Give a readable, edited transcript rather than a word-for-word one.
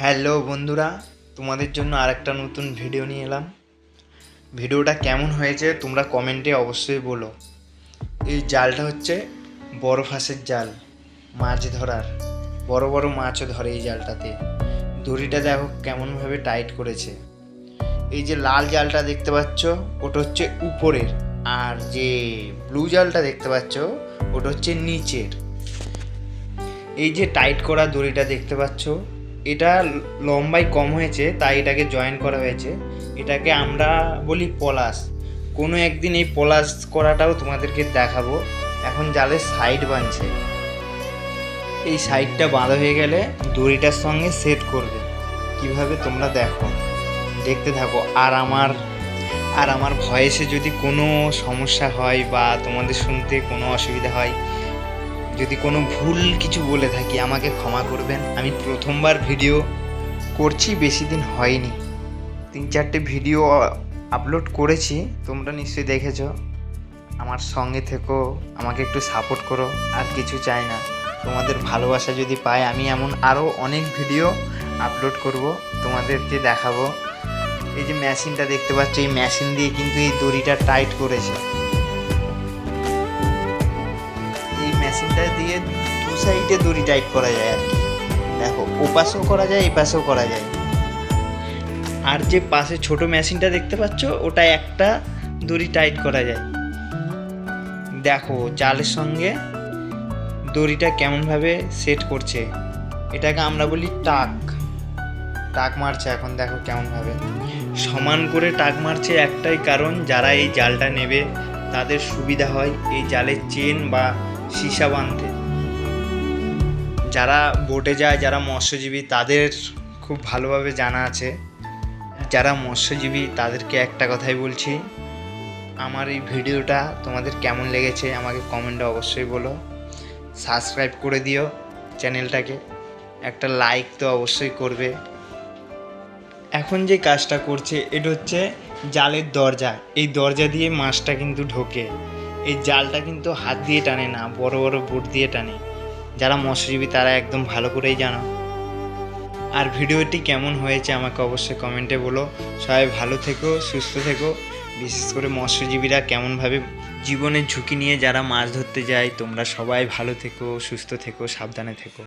Hello বন্ধুরা, তোমাদের জন্য আরেকটা নতুন ভিডিও নিয়ে এলাম। ভিডিওটা কেমন হয়েছে তোমরা কমেন্টে অবশ্যই বলো। এই জালটা হচ্ছে বড় ফাঁসের জাল, মাছ ধরার। বড় বড় মাছও ধরে এই জালটাতে। দড়িটা দেখো কেমনভাবে টাইট করেছে। এই যে লাল জালটা দেখতে পাচ্ছ ওটা হচ্ছে উপরের, আর যে ব্লু জালটা দেখতে পাচ্ছ ওটা হচ্ছে নিচের। এই যে টাইট করা দড়িটা দেখতে পাচ্ছ, এটা লম্বায় কম হয়েছে তাই এটাকে জয়েন করা হয়েছে। এটাকে আমরা বলি পলাশ। কোনো একদিন এই পলাশ করাটাও তোমাদেরকে দেখাবো। এখন জালের সাইড বাঁধছে। এই সাইডটা বাঁধা হয়ে গেলে দড়িটার সঙ্গে সেট করবে কিভাবে তোমরা দেখতে থাকো। আর আমার ভয়েসে যদি কোনো সমস্যা হয় বা তোমাদের শুনতে কোনো অসুবিধা হয়, যদি কোনো ভুল কিছু বলে থাকি আমাকে ক্ষমা করবেন। আমি প্রথমবার ভিডিও করছি, বেশি দিন হয়নি, 3-4টে ভিডিও আপলোড করেছি, তোমরা নিশ্চয়ই দেখেছো। আমার সঙ্গে থেকো, আমাকে একটু সাপোর্ট করো, আর কিছু চাই না। তোমাদের ভালোবাসা যদি পাই আমি এমন আরও অনেক ভিডিও আপলোড করব, তোমাদেরকে দেখাবো। এই যে মেশিনটা দেখতে পাচ্ছ, এই মেশিন দিয়ে কিন্তু এই দড়িটা টাইট করেছে। মেশিনটা দিয়ে দু সাইডে দড়ি টাইট করা যায় আর কি। দেখো ওপাশেও করা যায়, এপাশেও করা যায়। আর যে পাশে ছোট মেশিনটা দেখতে পাচ্ছ ওটা একটা দড়ি টাইট করা যায়। দেখো জালের সঙ্গে দড়িটা কেমনভাবে সেট করছে। এটাকে আমরা বলি টাক মারছে। এখন দেখো কেমনভাবে সমান করে টাক মারছে। একটাই কারণ, যারা এই জালটা নেবে তাদের সুবিধা হয় এই জালের চেন বা সীসা বাঁধতে। যারা বোটে যায়, যারা মৎস্যজীবী, তাদের খুব ভালোভাবে জানা আছে। যারা মৎস্যজীবী তাদেরকে একটা কথাই বলছি, আমার এই ভিডিওটা তোমাদের কেমন লেগেছে আমাকে কমেন্টে অবশ্যই বলো। সাবস্ক্রাইব করে দিও চ্যানেলটাকে, একটা লাইক তো অবশ্যই করবে। এখন যে কাজটা করছে এটা হচ্ছে জালের দরজা। এই দরজা দিয়ে মাছটা কিন্তু ঢোকে। এই জালটা কিন্তু হাত দিয়ে টানে না, বড় বড় বোট দিয়ে টানে। যারা মৎস্যজীবী তারা একদম ভালো করেই জানো। আর ভিডিওটি কেমন হয়েছে আমাকে অবশ্যই কমেন্টে বলো। সবাই ভালো থেকো, সুস্থ থেকো। বিশেষ করে মৎস্যজীবীরা কেমনভাবে জীবনের ঝুঁকি নিয়ে যারা মাছ ধরতে যায়, তোমরা সবাই ভালো থেকো, সুস্থ থেকো, সাবধানে থেকো।